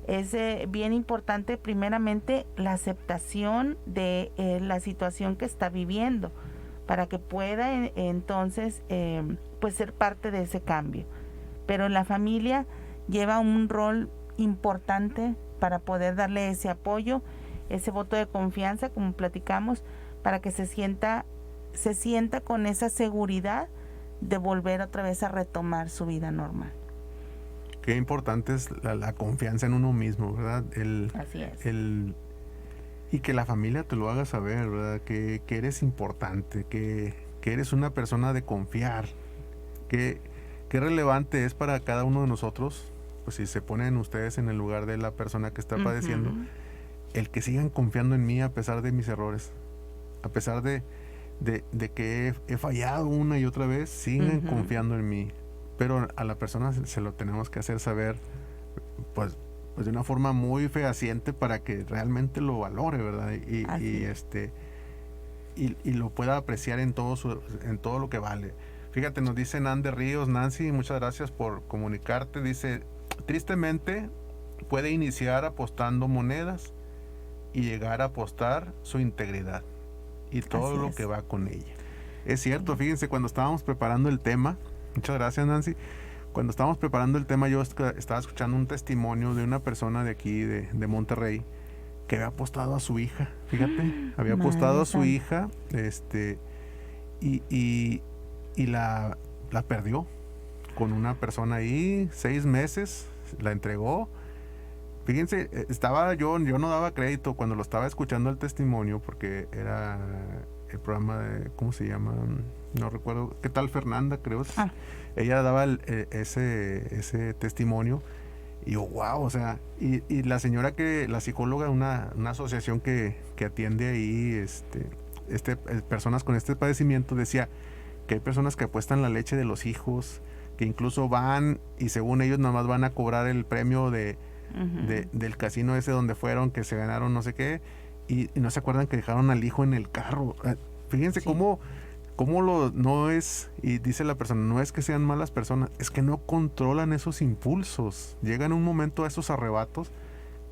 Es bien importante primeramente la aceptación de la situación que está viviendo para que pueda entonces pues ser parte de ese cambio. Pero la familia lleva un rol importante para poder darle ese apoyo, ese voto de confianza, como platicamos, para que se sienta con esa seguridad de volver otra vez a retomar su vida normal. Qué importante es la confianza en uno mismo, ¿verdad? Así es. Y que la familia te lo haga saber, ¿verdad? Que eres importante, que eres una persona de confiar. Qué relevante es para cada uno de nosotros, pues si se ponen ustedes en el lugar de la persona que está padeciendo, el que sigan confiando en mí a pesar de mis errores, a pesar de que he fallado una y otra vez, sigan confiando en mí. Pero a la persona se lo tenemos que hacer saber, pues de una forma muy fehaciente para que realmente lo valore, ¿verdad? Y lo pueda apreciar en todo lo que vale. Fíjate, nos dice Nan de Ríos: Nancy, muchas gracias por comunicarte. Dice, tristemente puede iniciar apostando monedas y llegar a apostar su integridad y todo lo que va con ella. Es cierto, fíjense, cuando estábamos preparando el tema, muchas gracias, Nancy, cuando estábamos preparando el tema, yo estaba escuchando un testimonio de una persona de aquí, de Monterrey, que había apostado a su hija. Fíjate, había apostado a su hija, y la perdió con una persona ahí, 6 meses, la entregó. Fíjense, yo no daba crédito cuando lo estaba escuchando el testimonio, porque era el programa de, ¿cómo se llama? No recuerdo, ¿qué tal Fernanda? Creo. Ella daba ese testimonio y yo, wow, o sea, y la señora la psicóloga, una asociación que atiende ahí personas con este padecimiento, decía que hay personas que apuestan la leche de los hijos, que incluso van y según ellos nada más van a cobrar el premio del casino ese donde fueron, que se ganaron no sé qué, y no se acuerdan que dejaron al hijo en el carro. Fíjense cómo no es, y dice la persona, no es que sean malas personas, es que no controlan esos impulsos. Llegan un momento a esos arrebatos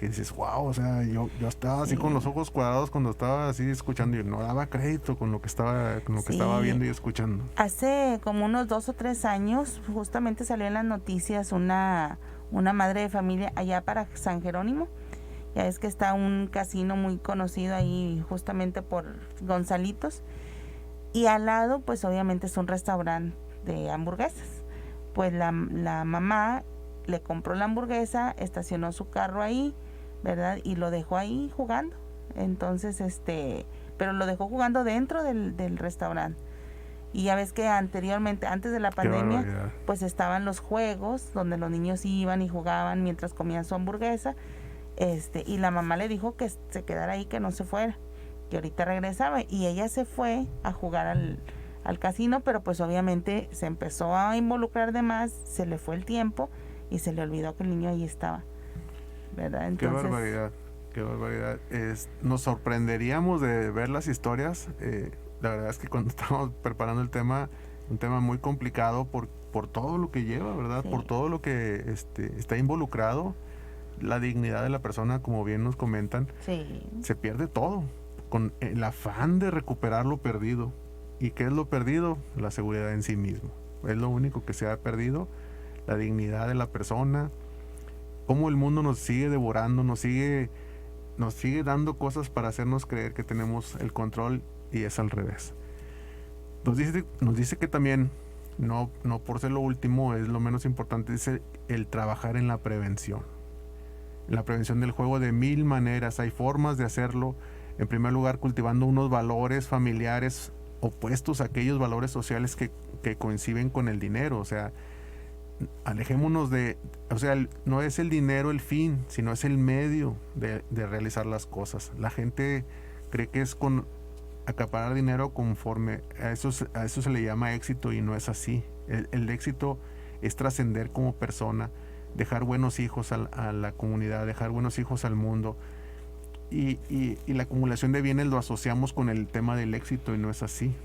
que dices, wow, o sea, yo estaba así con los ojos cuadrados cuando estaba así escuchando y no daba crédito con lo que estaba viendo y escuchando. Hace como unos 2 o 3 años justamente salió en las noticias una madre de familia allá para San Jerónimo. Ya es que está un casino muy conocido ahí justamente por Gonzalitos, y al lado pues obviamente es un restaurante de hamburguesas. Pues la mamá le compró la hamburguesa, estacionó su carro ahí, ¿verdad? Y lo dejó ahí jugando. Entonces, pero lo dejó jugando dentro del restaurante. Y ya ves que anteriormente, antes de la pandemia, pues estaban los juegos donde los niños iban y jugaban mientras comían su hamburguesa. Y la mamá le dijo que se quedara ahí, que no se fuera, que ahorita regresaba. Y ella se fue a jugar al casino, pero pues obviamente se empezó a involucrar de más, se le fue el tiempo y se le olvidó que el niño ahí estaba, ¿verdad? Entonces, qué barbaridad. Nos sorprenderíamos de ver las historias. La verdad es que cuando estábamos preparando el tema, un tema muy complicado por todo lo que lleva, ¿verdad? Sí. Por todo lo que está involucrado, la dignidad de la persona, como bien nos comentan, sí. Se pierde todo con el afán de recuperar lo perdido. ¿Y qué es lo perdido? La seguridad en sí mismo. Es lo único que se ha perdido, la dignidad de la persona. Cómo el mundo nos sigue devorando, nos sigue dando cosas para hacernos creer que tenemos el control, y es al revés. Nos dice que también, no por ser lo último, es lo menos importante, dice el trabajar en la prevención. En la prevención del juego de 1000 maneras. Hay formas de hacerlo. En primer lugar, cultivando unos valores familiares opuestos a aquellos valores sociales que coinciden con el dinero. O sea, alejémonos no es el dinero el fin, sino es el medio de realizar las cosas. La gente cree que es con acaparar dinero conforme a eso se le llama éxito, y no es así. El éxito es trascender como persona, dejar buenos hijos a la comunidad, dejar buenos hijos al mundo. Y la acumulación de bienes lo asociamos con el tema del éxito, y no es así.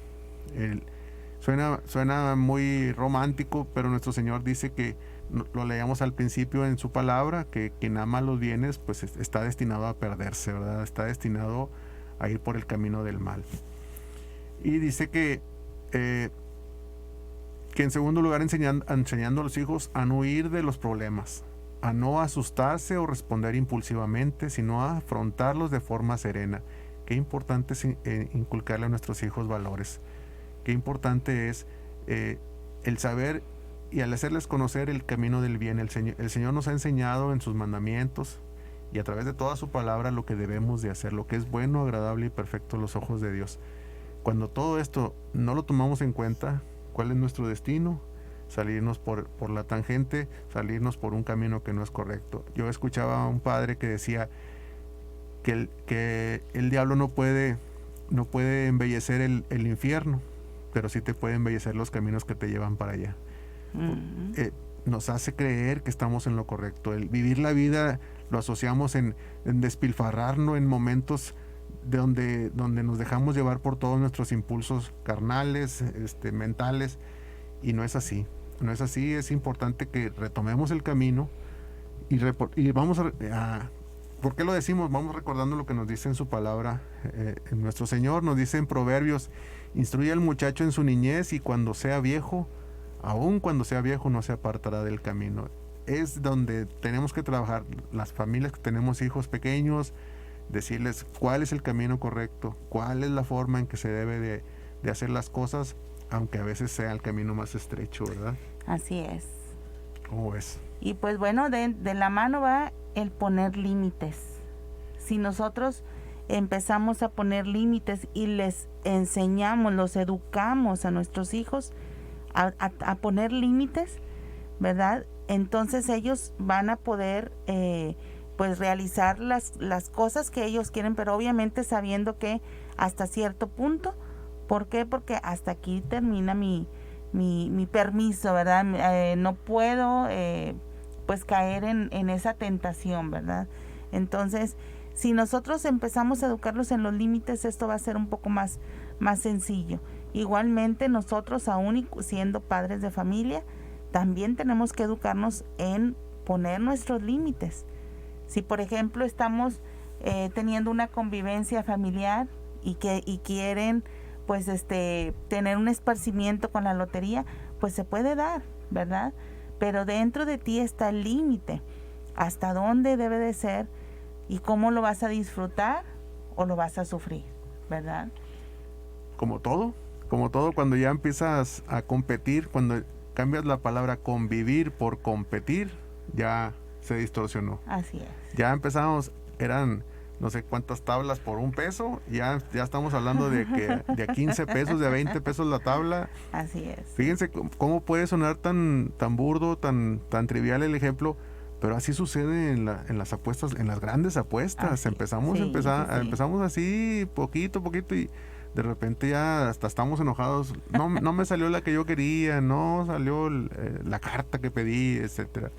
Suena muy romántico, pero nuestro Señor dice que, lo leíamos al principio en su palabra, que quien ama los bienes pues está destinado a perderse, ¿verdad? Está destinado a ir por el camino del mal. Y dice que en segundo lugar, enseñando a los hijos a no huir de los problemas, a no asustarse o responder impulsivamente, sino a afrontarlos de forma serena. Qué importante es inculcarle a nuestros hijos valores. Qué importante es el saber, y al hacerles conocer el camino del bien. El Señor nos ha enseñado en sus mandamientos y a través de toda su palabra lo que debemos de hacer, lo que es bueno, agradable y perfecto a los ojos de Dios. Cuando todo esto no lo tomamos en cuenta, ¿cuál es nuestro destino? Salirnos por la tangente, salirnos por un camino que no es correcto. Yo escuchaba a un padre que decía que el diablo no puede embellecer el infierno, pero sí te puede embellecer los caminos que te llevan para allá. Nos hace creer que estamos en lo correcto. El vivir la vida lo asociamos en despilfarrarnos en momentos donde nos dejamos llevar por todos nuestros impulsos carnales, mentales, y no es así. No es así. Es importante que retomemos el camino y vamos a ¿por qué lo decimos? Vamos recordando lo que nos dice en su palabra. Nuestro Señor nos dice en Proverbios: instruye al muchacho en su niñez, y cuando sea viejo, aun cuando sea viejo, no se apartará del camino. Es donde tenemos que trabajar, las familias que tenemos hijos pequeños, decirles cuál es el camino correcto, cuál es la forma en que se debe de hacer las cosas, aunque a veces sea el camino más estrecho, ¿verdad? Así es. ¿Cómo ves? Y pues bueno, de la mano va el poner límites. Si nosotros empezamos a poner límites y les enseñamos, los educamos a nuestros hijos a poner límites, ¿verdad? Entonces ellos van a poder pues realizar las cosas que ellos quieren, pero obviamente sabiendo que hasta cierto punto. ¿Por qué? Porque hasta aquí termina mi permiso, ¿verdad? No puedo pues caer en esa tentación, ¿verdad? Entonces, si nosotros empezamos a educarlos en los límites, esto va a ser un poco más sencillo. Igualmente, nosotros, aún siendo padres de familia, también tenemos que educarnos en poner nuestros límites. Si por ejemplo estamos teniendo una convivencia familiar y quieren pues tener un esparcimiento con la lotería, pues se puede dar, ¿verdad? Pero dentro de ti está el límite, hasta dónde debe de ser y cómo lo vas a disfrutar o lo vas a sufrir, ¿verdad? Como todo cuando ya empiezas a competir, cuando cambias la palabra convivir por competir, ya se distorsionó. Así es. Ya empezamos, eran no sé cuántas tablas por $1, ya estamos hablando de que de a 15 pesos, de a 20 pesos la tabla. Así es. Fíjense cómo puede sonar tan burdo, tan trivial el ejemplo, pero así sucede en las apuestas, en las grandes apuestas. Empezamos así, poquito, y de repente ya hasta estamos enojados. No me salió la que yo quería, no salió la carta que pedí, etcétera.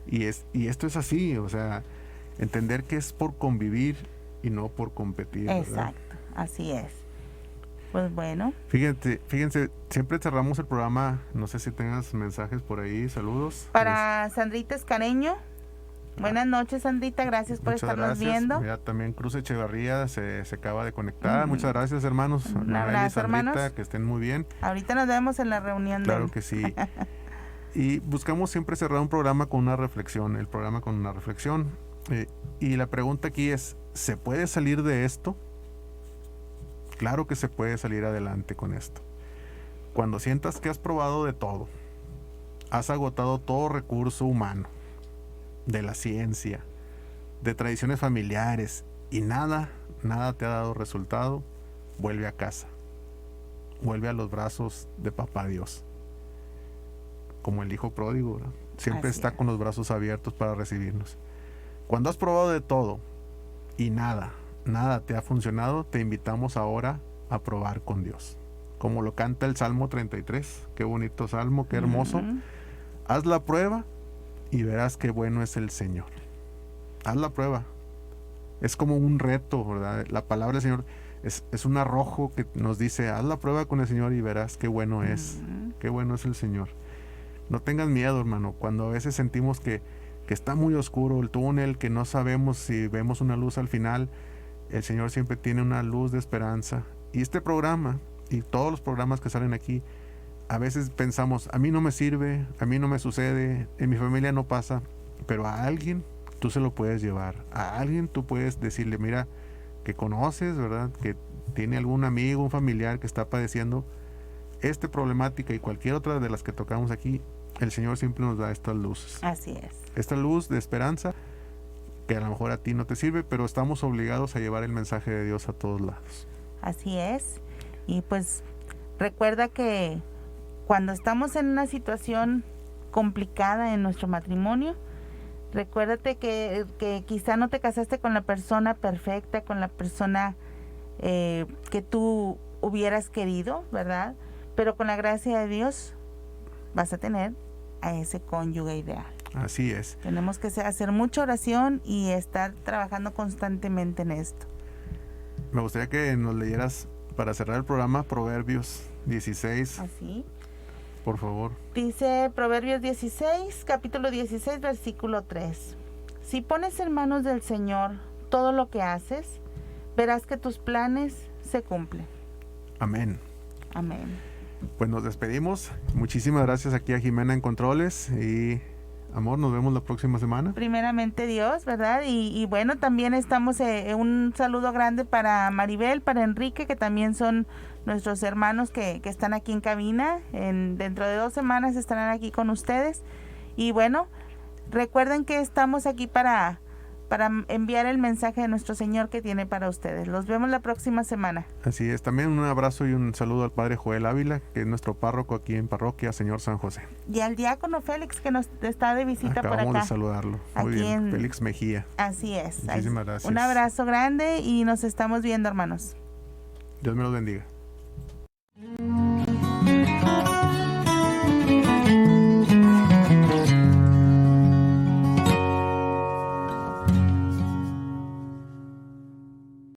Y esto es así, o sea, entender que es por convivir y no por competir, ¿verdad? Exacto, así es. Pues bueno. Fíjense, siempre cerramos el programa, no sé si tengas mensajes por ahí, saludos. Para Sandrita Escareño, buenas noches Sandrita, gracias por estarnos viendo. Mira, también Cruz Echevarría se acaba de conectar, muchas gracias hermanos. Un abrazo, Sandrita, hermanos. que estén muy bien. Ahorita nos vemos en la reunión. Claro que sí. Y buscamos siempre cerrar un programa con una reflexión, y la pregunta aquí es, ¿se puede salir de esto? Claro que se puede salir adelante con esto. Cuando sientas que has probado de todo, has agotado todo recurso humano, de la ciencia, de tradiciones familiares, y nada te ha dado resultado, vuelve a casa. Vuelve a los brazos de Papá Dios. Como el hijo pródigo, ¿verdad? Siempre Así está es. con los brazos abiertos para recibirnos. Cuando has probado de todo y nada te ha funcionado, te invitamos ahora a probar con Dios. Como lo canta el Salmo 33, qué bonito salmo, qué hermoso. Haz la prueba y verás qué bueno es el Señor. Haz la prueba. Es como un reto, ¿verdad? La palabra del Señor es un arrojo que nos dice, haz la prueba con el Señor y verás qué bueno es. Qué bueno es el Señor. No tengas miedo, hermano, cuando a veces sentimos que está muy oscuro el túnel, que no sabemos si vemos una luz al final, el Señor siempre tiene una luz de esperanza. Y este programa, y todos los programas que salen aquí, a veces pensamos, a mí no me sirve, a mí no me sucede, en mi familia no pasa, pero a alguien tú se lo puedes llevar, a alguien tú puedes decirle, mira, que conoces, ¿verdad? Que tiene algún amigo, un familiar que está padeciendo esta problemática y cualquier otra de las que tocamos aquí. El Señor siempre nos da estas luces. Así es. Esta luz de esperanza que a lo mejor a ti no te sirve, pero estamos obligados a llevar el mensaje de Dios a todos lados. Así es. Y pues recuerda que cuando estamos en una situación complicada en nuestro matrimonio, recuérdate que quizá no te casaste con la persona perfecta, con la persona que tú hubieras querido, ¿verdad? Pero con la gracia de Dios vas a tener a ese cónyuge ideal. Así es. Tenemos que hacer mucha oración y estar trabajando constantemente en esto. Me gustaría que nos leyeras, para cerrar el programa, Proverbios 16. Así. Por favor. Dice Proverbios 16, capítulo 16, versículo 3. Si pones en manos del Señor todo lo que haces, verás que tus planes se cumplen. Amén. Amén. Pues nos despedimos. Muchísimas gracias aquí a Jimena en Controles y amor, nos vemos la próxima semana. Primeramente Dios, ¿verdad? Y bueno, también estamos, un saludo grande para Maribel, para Enrique, que también son nuestros hermanos que están aquí en cabina. Dentro de 2 semanas estarán aquí con ustedes. Y bueno, recuerden que estamos aquí para enviar el mensaje de nuestro Señor que tiene para ustedes. Los vemos la próxima semana. Así es. También un abrazo y un saludo al Padre Joel Ávila, que es nuestro párroco aquí en Parroquia Señor San José. Y al diácono Félix, que nos está de visita por acá. Acabamos de saludarlo. Muy Aquí bien. Félix Mejía. Así es. Muchísimas gracias. Un abrazo grande y nos estamos viendo, hermanos. Dios me los bendiga.